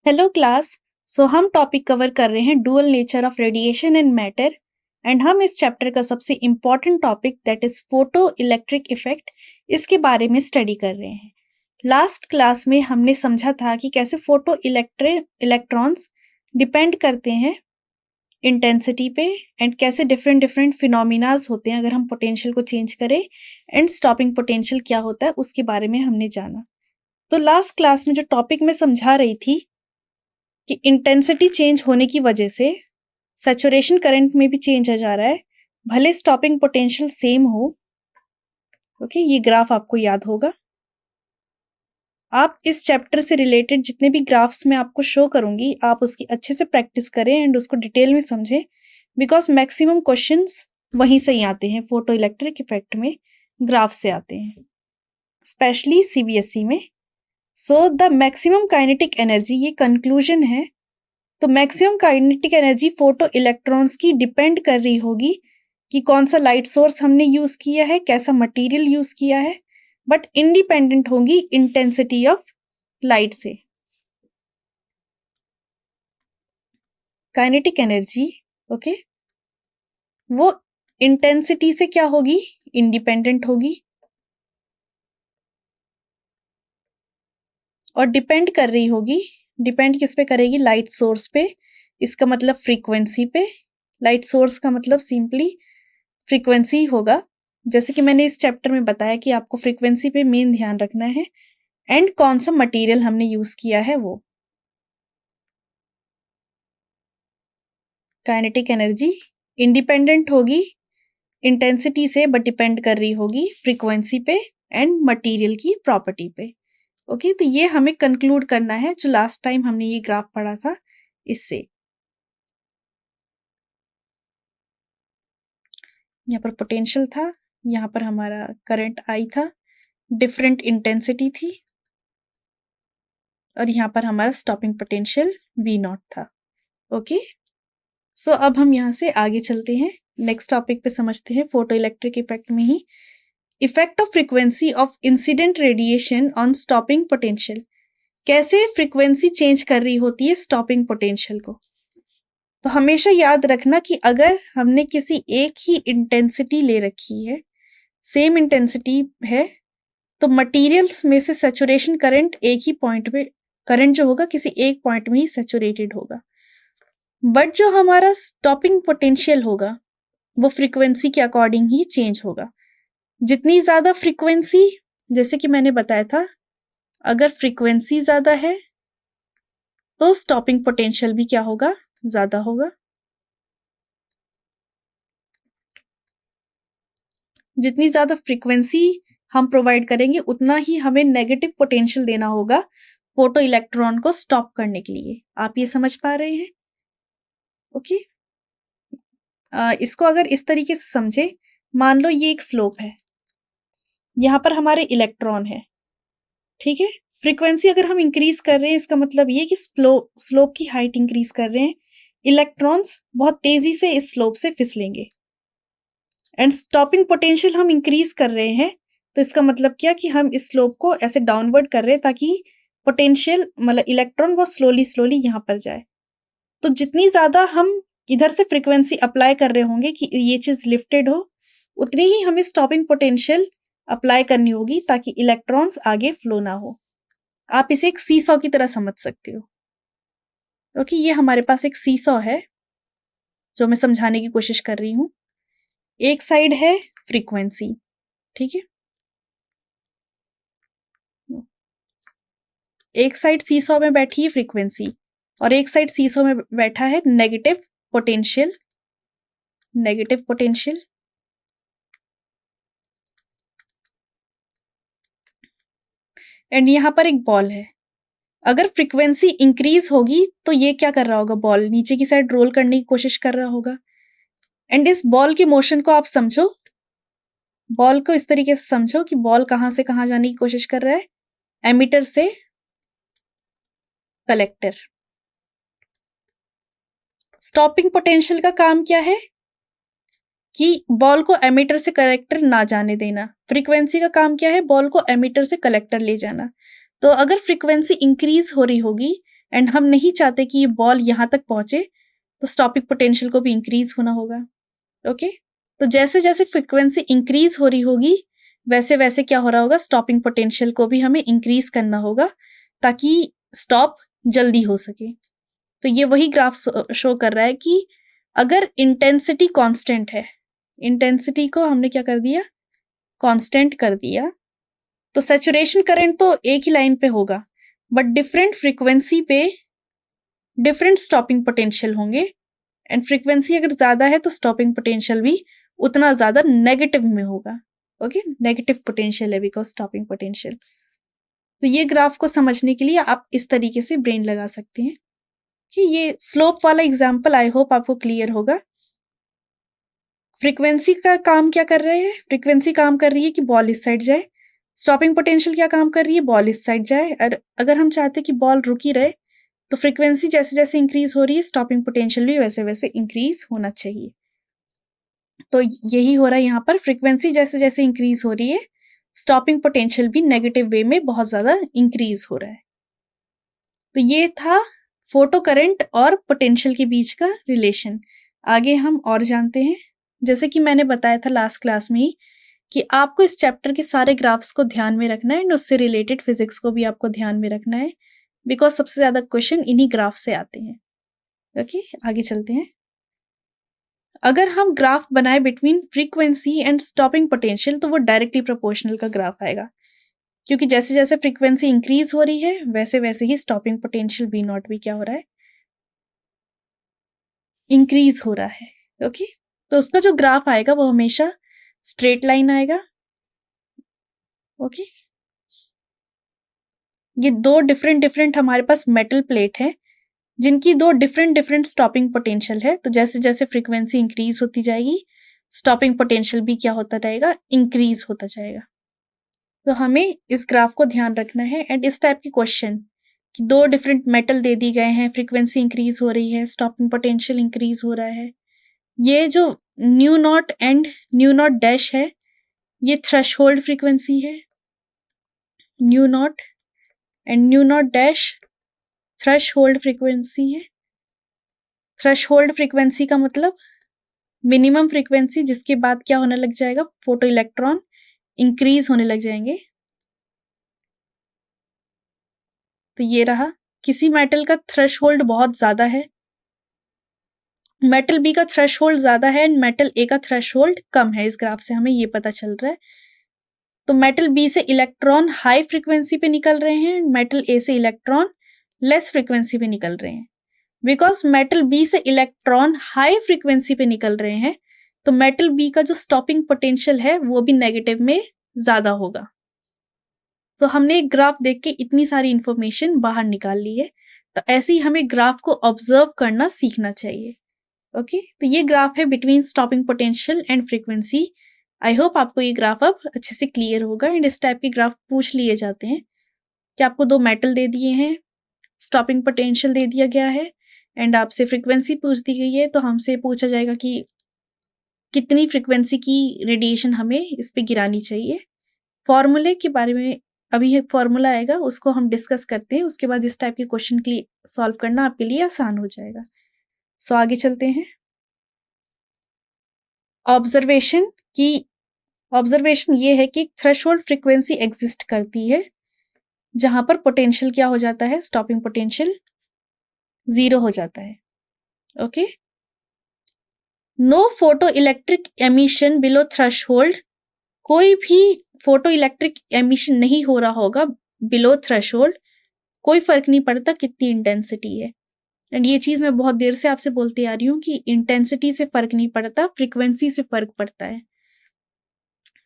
Hello class. हम topic cover कर रहे हैं dual nature of radiation and matter and हम इस चैप्टर का सबसे important topic that is photo electric effect इसके बारे में स्टडी कर रहे हैं। लास्ट क्लास में हमने समझा था कि कैसे फोटो इलेक्ट्रॉन्स डिपेंड करते हैं इंटेंसिटी पे एंड कैसे डिफरेंट डिफरेंट फिनोमिनाज होते हैं अगर हम पोटेंशियल को चेंज करें एंड स्टॉपिंग पोटेंशियल क्या होता है उसके बारे में हमने जाना। तो लास्ट क्लास में जो टॉपिक मैं समझा रही थी कि इंटेंसिटी चेंज होने की वजह से सैचुरेशन करंट में भी चेंज आ जा रहा है, भले स्टॉपिंग पोटेंशियल सेम हो। ओके, ये ग्राफ आपको याद होगा। आप इस चैप्टर से रिलेटेड जितने भी ग्राफ्स मैं आपको शो करूंगी आप उसकी अच्छे से प्रैक्टिस करें एंड उसको डिटेल में समझें, बिकॉज मैक्सिमम क्वेश्चंस वहीं से ही आते हैं, फोटो इलेक्ट्रिक इफेक्ट में ग्राफ से आते हैं, स्पेशली सीबीएसई में। So the maximum kinetic energy, ये कंक्लूजन है। तो maximum kinetic energy photo electrons की डिपेंड कर रही होगी कि कौन सा लाइट सोर्स हमने यूज किया है, कैसा मटेरियल यूज किया है, बट इंडिपेंडेंट होगी इंटेंसिटी ऑफ लाइट से। काइनेटिक एनर्जी ओके, वो इंटेंसिटी से क्या होगी, इंडिपेंडेंट होगी और डिपेंड कर रही होगी। डिपेंड किस पे करेगी? लाइट सोर्स पे। इसका मतलब फ्रीक्वेंसी पे। लाइट सोर्स का मतलब सिंपली फ्रीक्वेंसी होगा। जैसे कि मैंने इस चैप्टर में बताया कि आपको फ्रीक्वेंसी पे मेन ध्यान रखना है एंड कौन सा मटेरियल हमने यूज किया है वो। काइनेटिक एनर्जी इंडिपेंडेंट होगी इंटेंसिटी से बट डिपेंड कर रही होगी फ्रीक्वेंसी पे एंड मटेरियल की प्रॉपर्टी पे। ओके, तो ये हमें कंक्लूड करना है जो लास्ट टाइम हमने ये ग्राफ पढ़ा था इससे। यहाँ पर पोटेंशियल था, यहाँ पर हमारा करंट आई था, डिफरेंट इंटेंसिटी थी और यहाँ पर हमारा स्टॉपिंग पोटेंशियल V0 था। ओके, सो अब हम यहाँ से आगे चलते हैं, नेक्स्ट टॉपिक पे समझते हैं फोटो इलेक्ट्रिक इफेक्ट में ही effect of frequency of incident radiation on stopping potential. कैसे फ्रीक्वेंसी चेंज कर रही होती है स्टॉपिंग पोटेंशियल को। तो हमेशा याद रखना कि अगर हमने किसी एक ही इंटेंसिटी ले रखी है, सेम इंटेंसिटी है, तो मटेरियल्स में से सैचुरेशन करंट एक ही पॉइंट पे, करंट जो होगा किसी एक पॉइंट में ही सैचुरेटेड होगा, बट जो हमारा स्टॉपिंग पोटेंशियल होगा वो फ्रीक्वेंसी के अकॉर्डिंग ही चेंज होगा। जितनी ज्यादा फ्रीक्वेंसी, जैसे कि मैंने बताया था, अगर फ्रीक्वेंसी ज्यादा है तो स्टॉपिंग पोटेंशियल भी क्या होगा, ज्यादा होगा। जितनी ज्यादा फ्रीक्वेंसी हम प्रोवाइड करेंगे उतना ही हमें नेगेटिव पोटेंशियल देना होगा फोटो इलेक्ट्रॉन को स्टॉप करने के लिए। आप ये समझ पा रहे हैं? ओके, इसको अगर इस तरीके से समझे, मान लो ये एक स्लोप है, यहाँ पर हमारे इलेक्ट्रॉन है, ठीक है। फ्रीक्वेंसी अगर हम इंक्रीज कर रहे हैं इसका मतलब ये कि स्लोप की हाइट इंक्रीज कर रहे हैं, इलेक्ट्रॉन्स बहुत तेजी से इस स्लोप से फिसलेंगे। एंड स्टॉपिंग पोटेंशियल हम इंक्रीज कर रहे हैं, तो इसका मतलब क्या कि हम इस स्लोप को ऐसे डाउनवर्ड कर रहे हैं ताकि पोटेंशियल मतलब इलेक्ट्रॉन बहुत स्लोली स्लोली यहाँ पर जाए। तो जितनी ज्यादा हम इधर से फ्रीक्वेंसी अप्लाई कर रहे होंगे कि ये चीज लिफ्टेड हो, उतनी ही हमें स्टॉपिंग पोटेंशियल अप्लाई करनी होगी ताकि इलेक्ट्रॉन्स आगे फ्लो ना हो। आप इसे एक सीसॉ की तरह समझ सकते हो। ओके, ये हमारे पास एक सीसॉ है जो मैं समझाने की कोशिश कर रही हूं। एक साइड है फ्रीक्वेंसी, ठीक है, एक साइड सीसॉ में बैठी है फ्रीक्वेंसी और एक साइड सीसॉ में बैठा है negative potential. Negative potential and यहां पर एक बॉल है। अगर फ्रीक्वेंसी इंक्रीज होगी तो ये क्या कर रहा होगा, बॉल नीचे की साइड रोल करने की कोशिश कर रहा होगा। एंड इस बॉल के मोशन को आप समझो, बॉल को इस तरीके से समझो कि बॉल कहां से कहां जाने की कोशिश कर रहा है, एमिटर से कलेक्टर। स्टॉपिंग पोटेंशियल का काम क्या है कि बॉल को एमिटर से कलेक्टर ना जाने देना। फ्रीक्वेंसी का काम क्या है, बॉल को एमिटर से कलेक्टर ले जाना। तो अगर फ्रीक्वेंसी इंक्रीज हो रही होगी एंड हम नहीं चाहते कि ये बॉल यहाँ तक पहुंचे, तो स्टॉपिंग पोटेंशियल को भी इंक्रीज होना होगा। ओके, तो जैसे जैसे फ्रीक्वेंसी इंक्रीज हो रही होगी वैसे वैसे क्या हो रहा होगा, स्टॉपिंग पोटेंशियल को भी हमें इंक्रीज करना होगा ताकि स्टॉप जल्दी हो सके। तो ये वही ग्राफ शो कर रहा है कि अगर इंटेंसिटी कांस्टेंट है, इंटेंसिटी को हमने क्या कर दिया, कांस्टेंट कर दिया, तो सैचुरेशन करंट तो एक ही लाइन पे होगा, बट डिफरेंट फ्रीक्वेंसी पे डिफरेंट स्टॉपिंग पोटेंशियल होंगे। एंड फ्रीक्वेंसी अगर ज्यादा है तो स्टॉपिंग पोटेंशियल भी उतना ज्यादा नेगेटिव में होगा। ओके, नेगेटिव पोटेंशियल है बिकॉज स्टॉपिंग पोटेंशियल। तो ये ग्राफ को समझने के लिए आप इस तरीके से ब्रेन लगा सकते हैं कि ये स्लोप वाला एग्जाम्पल आई होप आपको क्लियर होगा। फ्रीक्वेंसी का काम क्या कर रहे हैं, फ्रीक्वेंसी काम कर रही है कि बॉल इस साइड जाए, स्टॉपिंग पोटेंशियल क्या काम कर रही है, बॉल इस साइड जाए। और अगर हम चाहते हैं कि बॉल रुकी रहे तो फ्रीक्वेंसी जैसे जैसे इंक्रीज हो रही है स्टॉपिंग पोटेंशियल भी वैसे वैसे इंक्रीज होना चाहिए। तो यही हो रहा है यहाँ पर, फ्रीक्वेंसी जैसे जैसे इंक्रीज हो रही है स्टॉपिंग पोटेंशियल भी नेगेटिव वे में बहुत ज्यादा इंक्रीज हो रहा है। तो ये था फोटो करंट और पोटेंशियल के बीच का रिलेशन। आगे हम और जानते हैं, जैसे कि मैंने बताया था लास्ट क्लास में ही कि आपको इस चैप्टर के सारे ग्राफ्स को ध्यान में रखना है एंड उससे रिलेटेड फिजिक्स को भी आपको ध्यान में रखना है, बिकॉज सबसे ज्यादा क्वेश्चन इन्हीं ग्राफ से आते हैं। ओके, आगे चलते हैं। अगर हम ग्राफ बनाए between frequency and stopping potential तो वो डायरेक्टली प्रोपोर्शनल का ग्राफ आएगा, क्योंकि जैसे जैसे फ्रीक्वेंसी इंक्रीज हो रही है वैसे वैसे ही स्टॉपिंग पोटेंशियल V नॉट भी क्या हो रहा है, इंक्रीज हो रहा है। ओके, तो उसका जो ग्राफ आएगा वो हमेशा स्ट्रेट लाइन आएगा। ओके, ये दो डिफरेंट हमारे पास मेटल प्लेट है जिनकी दो डिफरेंट स्टॉपिंग पोटेंशियल है। तो जैसे जैसे फ्रीक्वेंसी इंक्रीज होती जाएगी स्टॉपिंग पोटेंशियल भी क्या होता रहेगा, इंक्रीज होता जाएगा। तो हमें इस ग्राफ को ध्यान रखना है। एंड इस टाइप के क्वेश्चन कि दो डिफरेंट मेटल दे दी गए हैं, फ्रीक्वेंसी इंक्रीज हो रही है, स्टॉपिंग पोटेंशियल इंक्रीज हो रहा है, ये जो new not and new not dash है ये थ्रेशहोल्ड फ्रीक्वेंसी है, new not and new not dash threshold frequency है। थ्रेशहोल्ड फ्रीक्वेंसी का मतलब मिनिमम फ्रीक्वेंसी जिसके बाद क्या होने लग जाएगा, फोटो इलेक्ट्रॉन इंक्रीज होने लग जाएंगे। तो ये रहा, किसी मेटल का थ्रेशहोल्ड बहुत ज्यादा है, मेटल बी का थ्रेशहोल्ड ज्यादा है एंड मेटल ए का थ्रेशहोल्ड कम है। इस ग्राफ से हमें ये पता चल रहा है। तो मेटल बी से इलेक्ट्रॉन हाई फ्रीक्वेंसी पे निकल रहे हैं, मेटल ए से इलेक्ट्रॉन लेस फ्रीक्वेंसी पे निकल रहे हैं। बिकॉज मेटल बी से इलेक्ट्रॉन हाई फ्रीक्वेंसी पे निकल रहे हैं तो मेटल बी का जो स्टॉपिंग पोटेंशियल है वो भी नेगेटिव में ज्यादा होगा। तो हमने एक ग्राफ देख के इतनी सारी इंफॉर्मेशन बाहर निकाल ली है। तो ऐसे ही हमें ग्राफ को ऑब्जर्व करना सीखना चाहिए। ओके, तो ये ग्राफ है between stopping potential and frequency. I hope आपको ये ग्राफ अब अच्छे से क्लियर होगा। एंड इस टाइप के ग्राफ पूछ लिए जाते हैं कि आपको दो मेटल दे दिए हैं, स्टॉपिंग पोटेंशियल दे दिया गया है एंड आपसे फ्रीक्वेंसी पूछ दी गई है, तो हमसे पूछा जाएगा कि कितनी फ्रीक्वेंसी की रेडिएशन हमें इस पे गिरानी चाहिए। फॉर्मूले के बारे में अभी एक फॉर्मूला आएगा, उसको हम डिस्कस करते हैं, उसके बाद इस टाइप के क्वेश्चन के लिए सॉल्व करना आपके लिए आसान हो जाएगा। सो आगे चलते हैं। ऑब्जर्वेशन ये है कि थ्रेशहोल्ड फ्रीक्वेंसी एग्जिस्ट करती है जहां पर पोटेंशियल क्या हो जाता है, स्टॉपिंग पोटेंशियल 0 हो जाता है। Okay, no photo electric emission below threshold, कोई भी फोटो इलेक्ट्रिक एमिशन नहीं हो रहा होगा बिलो थ्रेशहोल्ड, कोई फर्क नहीं पड़ता कितनी इंटेंसिटी है। एंड ये चीज मैं बहुत देर से आपसे बोलती आ रही हूँ कि इंटेंसिटी से फर्क नहीं पड़ता, फ्रीक्वेंसी से फर्क पड़ता है।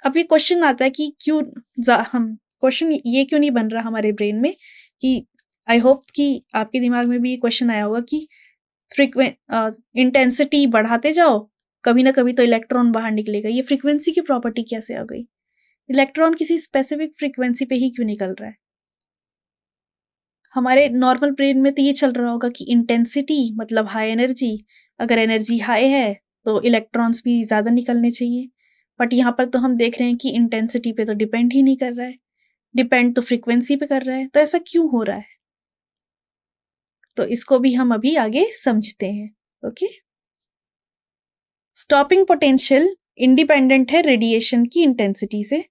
अब ये क्वेश्चन आता है कि क्यों हम क्वेश्चन ये क्यों नहीं बन रहा हमारे ब्रेन में, कि आई होप कि आपके दिमाग में भी ये क्वेश्चन आया होगा कि इंटेंसिटी बढ़ाते जाओ कभी ना कभी तो इलेक्ट्रॉन बाहर निकलेगा, ये फ्रीक्वेंसी की प्रॉपर्टी कैसे आ गई, इलेक्ट्रॉन किसी स्पेसिफिक फ्रीक्वेंसी पे ही क्यों निकल रहा है। हमारे नॉर्मल ब्रेन में तो ये चल रहा होगा कि इंटेंसिटी मतलब हाई एनर्जी, अगर एनर्जी हाई है तो इलेक्ट्रॉन्स भी ज्यादा निकलने चाहिए। बट यहाँ पर तो हम देख रहे हैं कि इंटेंसिटी पे तो डिपेंड ही नहीं कर रहा है, डिपेंड तो फ्रीक्वेंसी पे कर रहा है। तो ऐसा क्यों हो रहा है? तो इसको भी हम अभी आगे समझते हैं। ओके, स्टॉपिंग पोटेंशियल इंडिपेंडेंट है रेडिएशन की इंटेंसिटी से।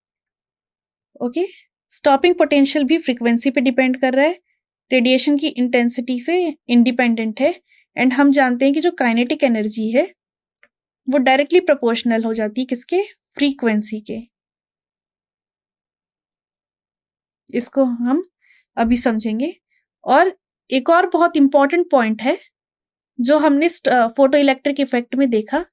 ओके, स्टॉपिंग पोटेंशियल भी फ्रीक्वेंसी पे डिपेंड कर रहा है, रेडिएशन की इंटेंसिटी से इंडिपेंडेंट है। एंड हम जानते हैं कि जो काइनेटिक एनर्जी है वो डायरेक्टली प्रोपोर्शनल हो जाती है किसके, फ्रीक्वेंसी के। इसको हम अभी समझेंगे। और एक और बहुत इंपॉर्टेंट पॉइंट है जो हमने फोटो इलेक्ट्रिक इफेक्ट में देखा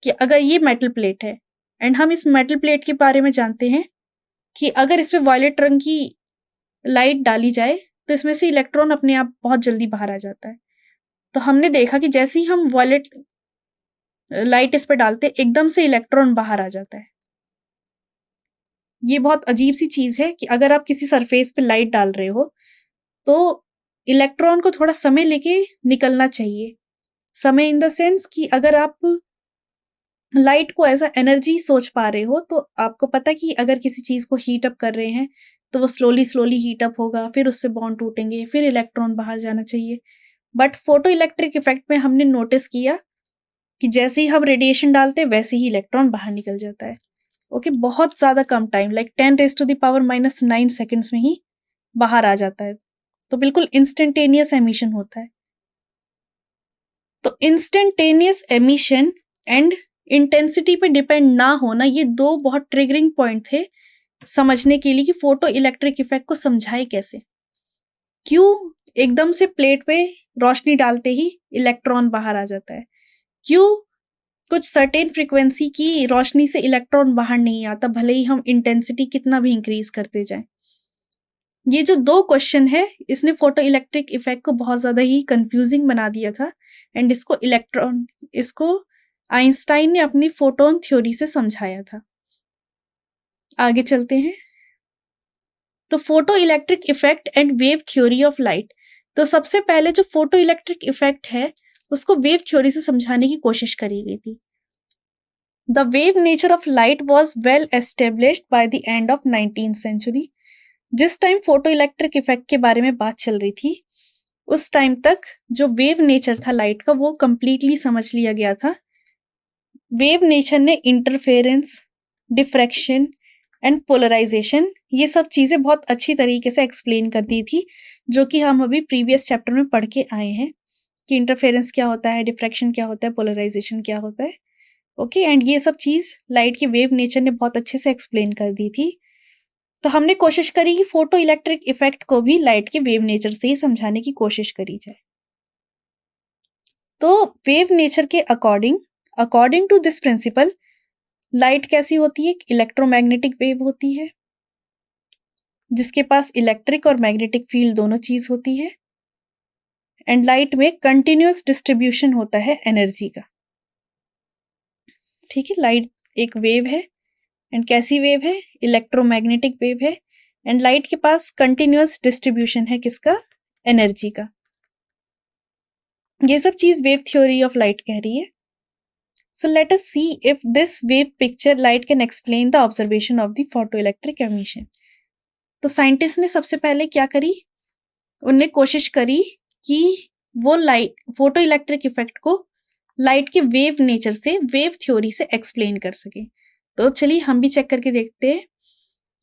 कि अगर ये मेटल प्लेट है एंड हम इस मेटल प्लेट के बारे में जानते हैं कि अगर इसमें वायलेट रंग की लाइट डाली जाए तो इसमें से इलेक्ट्रॉन अपने आप बहुत जल्दी बाहर आ जाता है। तो हमने देखा कि जैसे ही हम वायलेट लाइट इस पर डालते एकदम से इलेक्ट्रॉन बाहर आ जाता है। ये बहुत अजीब सी चीज है कि अगर आप किसी सरफेस पे लाइट डाल रहे हो तो इलेक्ट्रॉन को थोड़ा समय लेके निकलना चाहिए। समय इन द सेंस कि अगर आप लाइट को एज अ एनर्जी सोच पा रहे हो तो आपको पता कि अगर किसी चीज को हीट अप कर रहे हैं तो वो स्लोली स्लोली हीट अप होगा, फिर उससे बॉन्ड टूटेंगे, फिर इलेक्ट्रॉन बाहर जाना चाहिए। बट फोटो इलेक्ट्रिक इफेक्ट में हमने नोटिस किया कि जैसे ही हम रेडिएशन डालते हैं वैसे ही इलेक्ट्रॉन बाहर निकल जाता है। ओके, बहुत ज्यादा कम टाइम, लाइक 10⁻⁻⁹ सेकेंड्स में ही बाहर आ जाता है। तो बिल्कुल इंस्टेंटेनियस एमिशन होता है। तो इंस्टेंटेनियस एमिशन एंड इंटेंसिटी पे डिपेंड ना होना, ये दो बहुत ट्रिगरिंग पॉइंट थे समझने के लिए कि फोटो इलेक्ट्रिक इफेक्ट को समझाए कैसे। क्यों एकदम से प्लेट पे रोशनी डालते ही इलेक्ट्रॉन बाहर आ जाता है, क्यों कुछ सर्टेन फ्रीक्वेंसी की रोशनी से इलेक्ट्रॉन बाहर नहीं आता भले ही हम इंटेंसिटी कितना भी इंक्रीज करते जाएं। ये जो दो क्वेश्चन है इसने फोटो इलेक्ट्रिक इफेक्ट को बहुत ज्यादा ही कंफ्यूजिंग बना दिया था। एंड इसको आइंस्टाइन ने अपनी फोटोन थ्योरी से समझाया था। आगे चलते हैं। तो photo electric effect and wave theory of light. तो सबसे पहले जो फोटो इलेक्ट्रिक इफेक्ट है उसको वेव थ्योरी से समझाने की कोशिश करी गई थी। The wave nature of light was well established by the end of 19th century. जिस टाइम फोटो इलेक्ट्रिक इफेक्ट के बारे में बात चल रही थी उस टाइम तक जो वेव नेचर था लाइट का वो कंप्लीटली समझ लिया गया था। वेव नेचर ने इंटरफेरेंस, डिफ्रैक्शन एंड पोलराइजेशन ये सब चीजें बहुत अच्छी तरीके से एक्सप्लेन कर दी थी, जो कि हम अभी प्रीवियस चैप्टर में पढ़ के आए हैं कि इंटरफेरेंस क्या होता है, डिफ्रैक्शन क्या होता है, पोलराइजेशन क्या होता है। ओके, एंड ये सब चीज लाइट की वेव नेचर ने बहुत अच्छे से एक्सप्लेन कर दी थी। तो हमने कोशिश करी कि फोटो इलेक्ट्रिक इफेक्ट को भी लाइट के वेव नेचर से ही समझाने की कोशिश करी जाए। तो वेव नेचर के according to this principle light कैसी होती है, इलेक्ट्रोमैग्नेटिक वेव होती है जिसके पास इलेक्ट्रिक और मैग्नेटिक फील्ड दोनों चीज होती है। एंड लाइट में कंटिन्यूअस डिस्ट्रीब्यूशन होता है एनर्जी का। ठीक है, लाइट एक वेव है एंड कैसी वेव है, इलेक्ट्रोमैग्नेटिक वेव है। एंड लाइट के पास कंटिन्यूअस डिस्ट्रीब्यूशन है किसका, एनर्जी का। ये सब चीज वेव थ्योरी ऑफ लाइट कह रही है। So let us see if this wave picture light can explain the observation of the photoelectric emission. तो साइंटिस्ट ने सबसे पहले क्या करी, उनने कोशिश करी कि वो लाइट फोटो इलेक्ट्रिक इफेक्ट को लाइट के वेव नेचर से, वेव थ्योरी से एक्सप्लेन कर सके। तो चलिए हम भी चेक करके देखते हैं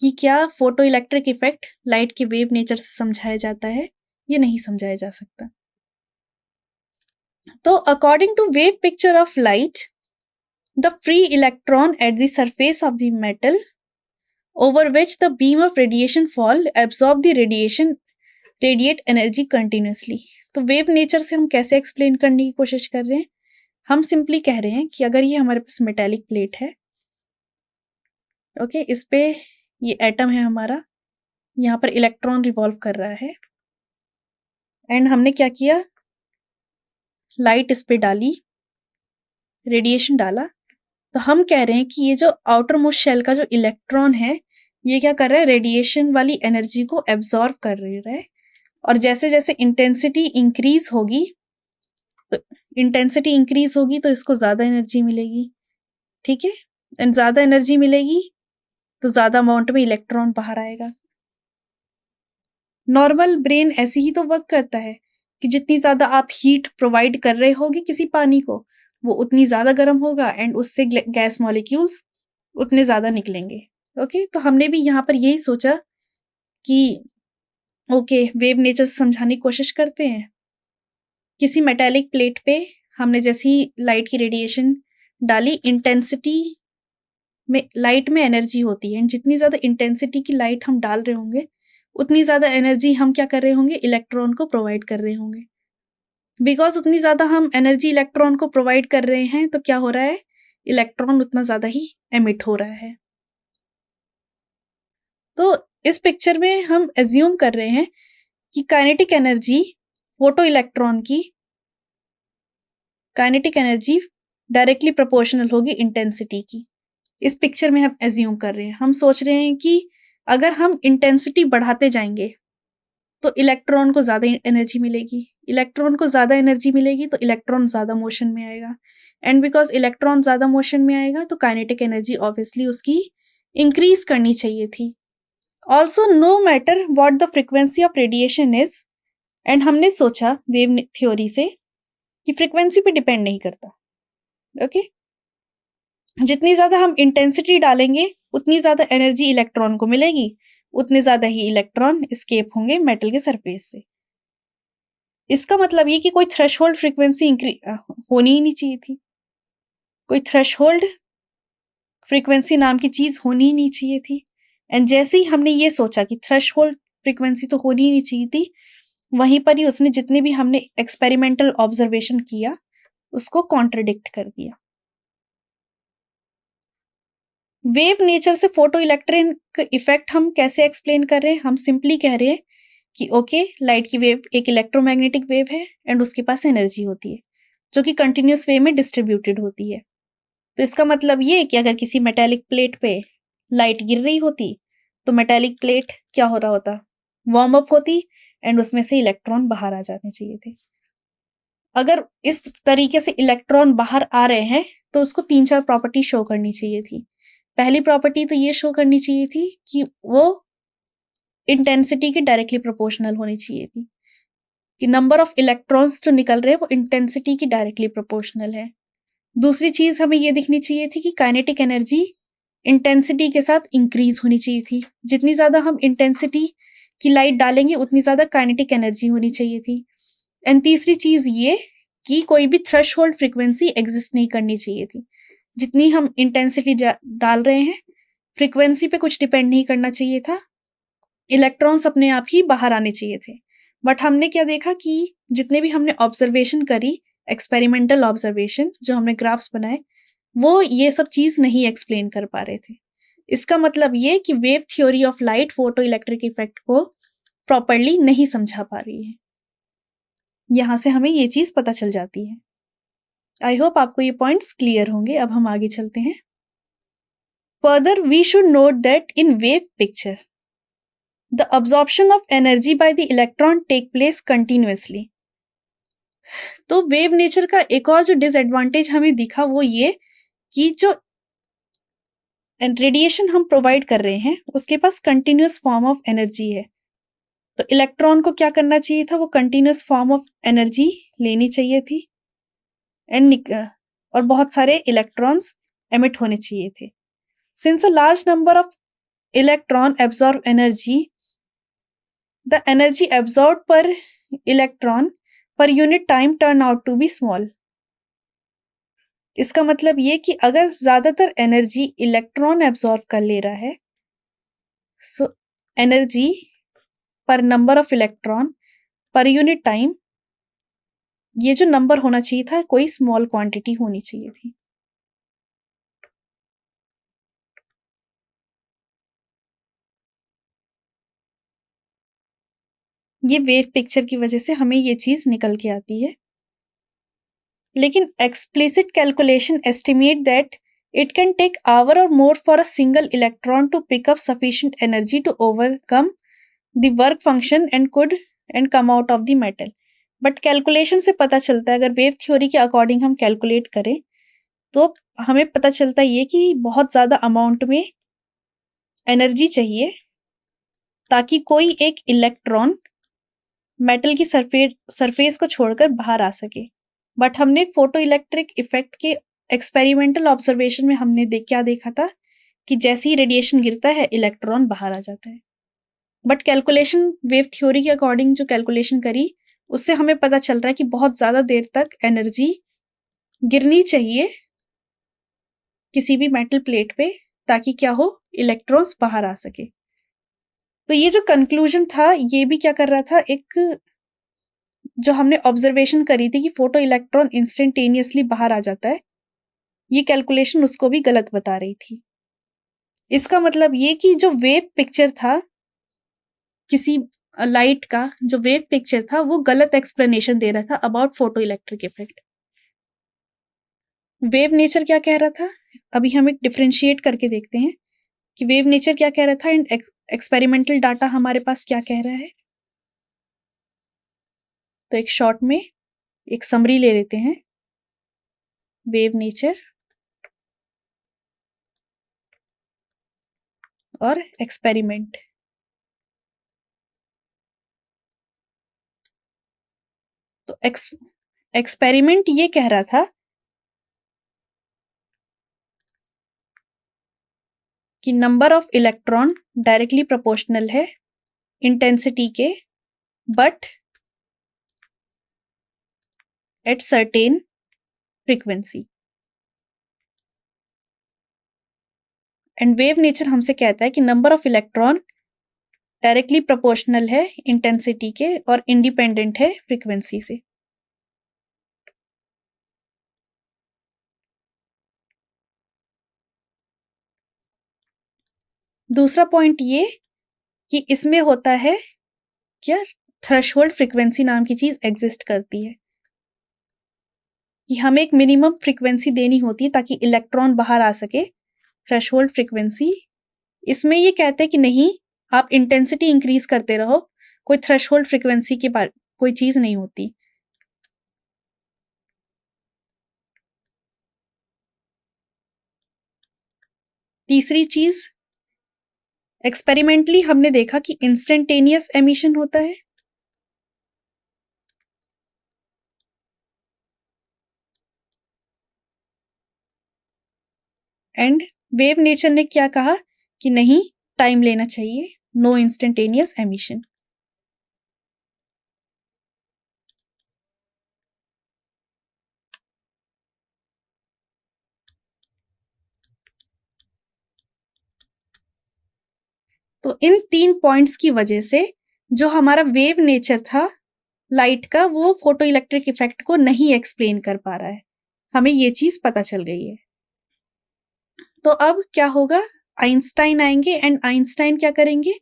कि क्या फोटो इलेक्ट्रिक इफेक्ट लाइट के वेव नेचर से समझाया जाता है या नहीं समझाया जा सकता। तो according to wave picture of light, the free electron at the surface of the metal over which the beam of radiation fall absorb the radiate energy continuously. तो वेव नेचर से हम कैसे एक्सप्लेन करने की कोशिश कर रहे हैं, हम सिंपली कह रहे हैं कि अगर ये हमारे पास मेटालिक प्लेट है, ओके, इस पे ये एटम है हमारा, यहाँ पर इलेक्ट्रॉन रिवॉल्व कर रहा है एंड हमने क्या किया, लाइट इस पे डाली, रेडिएशन डाला। तो हम कह रहे हैं कि ये जो आउटर मोस्ट शेल का जो इलेक्ट्रॉन है ये क्या कर रहा है, रेडिएशन वाली एनर्जी को एब्जॉर्ब कर रहा है। और जैसे जैसे इंटेंसिटी इंक्रीज होगी तो इसको ज्यादा एनर्जी मिलेगी। ठीक है, एंड ज्यादा एनर्जी मिलेगी तो ज्यादा अमाउंट में इलेक्ट्रॉन बाहर आएगा। नॉर्मल ब्रेन ऐसे ही तो वर्क करता है कि जितनी ज़्यादा आप हीट प्रोवाइड कर रहे होगे किसी पानी को, वो उतनी ज़्यादा गर्म होगा एंड उससे गैस मॉलिक्यूल्स उतने ज़्यादा निकलेंगे। ओके, तो हमने भी यहाँ पर यही सोचा कि ओके, वेव नेचर से समझाने की कोशिश करते हैं। किसी मेटालिक प्लेट पे हमने जैसे ही लाइट की रेडिएशन डाली, इंटेंसिटी में, लाइट में एनर्जी होती है एंड जितनी ज़्यादा इंटेंसिटी की लाइट हम डाल रहे होंगे उतनी ज़्यादा एनर्जी हम क्या कर रहे होंगे, इलेक्ट्रॉन को प्रोवाइड कर रहे होंगे। बिकॉज उतनी ज़्यादा हम एनर्जी इलेक्ट्रॉन को प्रोवाइड कर रहे हैं तो क्या हो रहा है, इलेक्ट्रॉन उतना ज़्यादा ही एमिट हो रहा है। तो इस पिक्चर में हम एज्यूम कर रहे हैं कि काइनेटिक एनर्जी फोटो इलेक्ट्रॉन की काइनेटिक एनर्जी डायरेक्टली प्रोपोर्शनल होगी इंटेंसिटी की। इस पिक्चर में हम एज्यूम कर रहे हैं, हम सोच रहे हैं कि अगर हम इंटेंसिटी बढ़ाते जाएंगे तो इलेक्ट्रॉन को ज़्यादा एनर्जी मिलेगी, इलेक्ट्रॉन को ज़्यादा एनर्जी मिलेगी तो इलेक्ट्रॉन ज़्यादा मोशन में आएगा एंड बिकॉज इलेक्ट्रॉन ज़्यादा मोशन में आएगा तो काइनेटिक एनर्जी ऑब्वियसली उसकी इंक्रीज करनी चाहिए थी। Also no matter what the frequency of radiation is, and हमने सोचा वेव थ्योरी से कि फ्रिक्वेंसी पे डिपेंड नहीं करता। ओके, जितनी ज़्यादा हम इंटेंसिटी डालेंगे उतनी ज़्यादा एनर्जी इलेक्ट्रॉन को मिलेगी, उतने ज़्यादा ही इलेक्ट्रॉन एस्केप होंगे मेटल के सरफेस से। इसका मतलब ये कि कोई थ्रेशहोल्ड फ्रीक्वेंसी होनी ही नहीं चाहिए थी, कोई थ्रेशहोल्ड फ्रीक्वेंसी नाम की चीज़ होनी ही नहीं चाहिए थी। एंड जैसे ही हमने ये सोचा कि थ्रेशहोल्ड फ्रीक्वेंसी तो होनी ही नहीं चाहिए थी, वहीं पर ही उसने जितने भी हमने एक्सपेरिमेंटल ऑब्जर्वेशन किया उसको कॉन्ट्रडिक्ट कर दिया। वेव नेचर से फोटो इलेक्ट्रिक इफेक्ट हम कैसे एक्सप्लेन कर रहे हैं, हम सिंपली कह रहे हैं कि ओके, लाइट की वेव एक इलेक्ट्रोमैग्नेटिक वेव है एंड उसके पास एनर्जी होती है जो कि कंटिन्यूस वे में डिस्ट्रीब्यूटेड होती है। तो इसका मतलब ये कि अगर किसी मेटालिक प्लेट पे लाइट गिर रही होती तो मेटालिक प्लेट क्या हो रहा होता, वार्म अप होती एंड उसमें से इलेक्ट्रॉन बाहर आ जाने चाहिए थे। अगर इस तरीके से इलेक्ट्रॉन बाहर आ रहे हैं तो उसको 3-4 प्रॉपर्टी शो करनी चाहिए थी। पहली प्रॉपर्टी तो ये शो करनी चाहिए थी कि वो इंटेंसिटी के डायरेक्टली प्रोपोर्शनल होनी चाहिए थी, कि नंबर ऑफ इलेक्ट्रॉन्स जो निकल रहे हैं वो इंटेंसिटी की डायरेक्टली प्रोपोर्शनल है। दूसरी चीज हमें ये दिखनी चाहिए थी कि काइनेटिक एनर्जी इंटेंसिटी के साथ इंक्रीज होनी चाहिए थी, जितनी ज्यादा हम इंटेंसिटी की लाइट डालेंगे उतनी ज्यादा काइनेटिक एनर्जी होनी चाहिए थी। एंड तीसरी चीज ये कि कोई भी थ्रेशहोल्ड फ्रीक्वेंसी एग्जिस्ट नहीं करनी चाहिए थी, जितनी हम इंटेंसिटी डाल रहे हैं फ्रीक्वेंसी पे कुछ डिपेंड नहीं करना चाहिए था, इलेक्ट्रॉन्स अपने आप ही बाहर आने चाहिए थे। बट हमने क्या देखा कि जितने भी हमने ऑब्जर्वेशन करी, एक्सपेरिमेंटल ऑब्जर्वेशन जो हमने ग्राफ्स बनाए, वो ये सब चीज नहीं एक्सप्लेन कर पा रहे थे। इसका मतलब ये कि wave theory of light photo electric effect को प्रॉपरली नहीं समझा पा रही है। यहां से हमें ये चीज पता चल जाती है। आई होप आपको ये पॉइंट्स क्लियर होंगे। अब हम आगे चलते हैं। Further we should note that in wave picture the absorption of energy by the electron take place continuously. तो वेव नेचर का एक और जो डिसएडवांटेज हमें दिखा वो ये कि जो रेडिएशन हम प्रोवाइड कर रहे हैं उसके पास कंटिन्यूअस फॉर्म ऑफ एनर्जी है। तो इलेक्ट्रॉन को क्या करना चाहिए था, वो कंटिन्यूअस फॉर्म ऑफ एनर्जी लेनी चाहिए थी एंड और बहुत सारे इलेक्ट्रॉन्स एमिट होने चाहिए थे। Since a large number of electron absorb energy, the energy absorb per electron per unit time turn out to be small. इसका मतलब ये कि अगर ज्यादातर एनर्जी इलेक्ट्रॉन एब्जॉर्ब कर ले रहा है, सो एनर्जी पर number of electron per unit time, ये जो नंबर होना चाहिए था कोई स्मॉल क्वांटिटी होनी चाहिए थी। ये वेव पिक्चर की वजह से हमें ये चीज निकल के आती है। लेकिन explicit calculation estimate that it can take hour or more for a single electron to pick up sufficient energy to overcome the work function and come out of the metal. But calculation से पता चलता है, अगर wave theory के according हम calculate करें तो हमें पता चलता है ये कि बहुत ज़्यादा अमाउंट में एनर्जी चाहिए ताकि कोई एक इलेक्ट्रॉन मेटल की सरफेस को छोड़कर बाहर आ सके। बट हमने फोटो इलेक्ट्रिक इफेक्ट के एक्सपेरिमेंटल ऑब्जर्वेशन में हमने क्या देखा था कि जैसे ही रेडिएशन गिरता है इलेक्ट्रॉन बाहर आ जाता है। बट कैलकुलेशन वेव थ्योरी के अकॉर्डिंग जो कैलकुलेशन करी उससे हमें पता चल रहा है कि बहुत ज्यादा देर तक एनर्जी गिरनी चाहिए किसी भी मेटल प्लेट पे ताकि क्या हो, इलेक्ट्रॉन्स बाहर आ सके। तो ये जो कंक्लूजन था ये भी क्या कर रहा था, एक जो हमने ऑब्जर्वेशन करी थी कि फोटो इलेक्ट्रॉन इंस्टेंटेनियसली बाहर आ जाता है, ये कैलकुलेशन उसको भी गलत बता रही थी। इसका मतलब ये कि जो वेव पिक्चर था किसी लाइट का, जो वेव पिक्चर था वो गलत एक्सप्लेनेशन दे रहा था about photo electric effect. Wave nature क्या कह रहा था, अभी हम एक डिफरेंशिएट करके देखते हैं कि वेव नेचर क्या कह रहा था एंड एक्सपेरिमेंटल डाटा हमारे पास क्या कह रहा है। तो एक शॉर्ट में एक समरी ले लेते हैं। वेव नेचर और एक्सपेरिमेंट। तो एक्सपेरिमेंट ये कह रहा था कि number of electron directly proportional है इंटेंसिटी के, but at certain frequency. And wave nature हमसे कहता है कि number of electron directly proportional है इंटेंसिटी के और इंडिपेंडेंट है फ्रीक्वेंसी से। दूसरा पॉइंट ये कि इसमें होता है क्या, थ्रेशोल्ड फ्रीक्वेंसी नाम की चीज एग्जिस्ट करती है कि हमें एक मिनिमम फ्रीक्वेंसी देनी होती है ताकि इलेक्ट्रॉन बाहर आ सके, थ्रेशोल्ड फ्रीक्वेंसी। इसमें ये कहते हैं कि नहीं, आप इंटेंसिटी इंक्रीज करते रहो, कोई थ्रेशोल्ड फ्रीक्वेंसी के बारे कोई चीज नहीं होती। तीसरी चीज, एक्सपेरिमेंटली हमने देखा कि इंस्टेंटेनियस एमिशन होता है एंड वेव नेचर ने क्या कहा कि नहीं, टाइम लेना चाहिए, नो इंस्टेंटेनियस एमिशन। तो इन 3 पॉइंट्स की वजह से जो हमारा वेव नेचर था लाइट का, वो फोटो इलेक्ट्रिक इफेक्ट को नहीं एक्सप्लेन कर पा रहा है। हमें ये चीज पता चल गई है। तो अब क्या होगा, आइंस्टाइन आएंगे एंड आइंस्टाइन क्या करेंगे,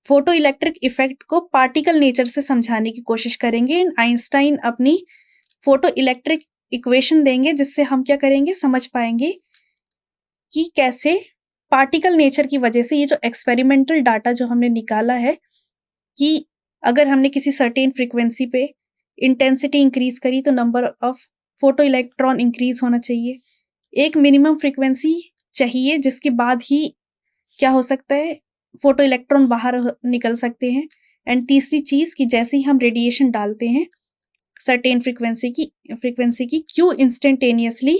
फोटो इलेक्ट्रिक इफेक्ट को पार्टिकल नेचर से समझाने की कोशिश करेंगे एंड आइंस्टाइन अपनी फोटो इलेक्ट्रिक इक्वेशन देंगे जिससे हम क्या करेंगे, समझ पाएंगे कि कैसे पार्टिकल नेचर की वजह से ये जो एक्सपेरिमेंटल डाटा जो हमने निकाला है कि अगर हमने किसी सर्टेन फ्रीक्वेंसी पे इंटेंसिटी इंक्रीज करी तो number of photo electron increase होना चाहिए, एक मिनिमम फ्रीक्वेंसी चाहिए जिसके बाद ही क्या हो सकता है, फोटो इलेक्ट्रॉन बाहर निकल सकते हैं। एंड तीसरी चीज कि जैसे ही हम रेडिएशन डालते हैं सर्टेन फ्रीक्वेंसी की क्यों इंस्टेंटेनियसली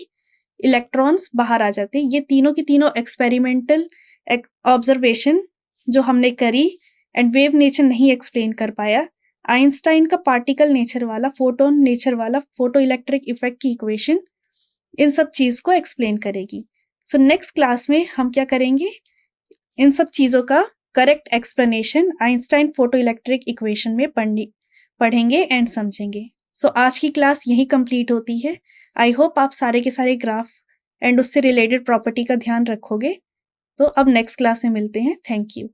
इलेक्ट्रॉन्स बाहर आ जाते हैं। ये तीनों की तीनों एक्सपेरिमेंटल ऑब्जर्वेशन जो हमने करी एंड वेव नेचर नहीं एक्सप्लेन कर पाया, आइंस्टाइन का पार्टिकल नेचर वाला, फोटोन नेचर वाला फोटो इलेक्ट्रिक इफेक्ट की इक्वेशन इन सब चीज को एक्सप्लेन करेगी। सो नेक्स्ट क्लास में हम क्या करेंगे, इन सब चीजों का correct explanation Einstein photo electric equation में पढ़ेंगे एंड समझेंगे। सो आज की क्लास यही कंप्लीट होती है। आई होप आप सारे के सारे ग्राफ एंड उससे रिलेटेड प्रॉपर्टी का ध्यान रखोगे। तो अब नेक्स्ट क्लास में मिलते हैं। Thank you.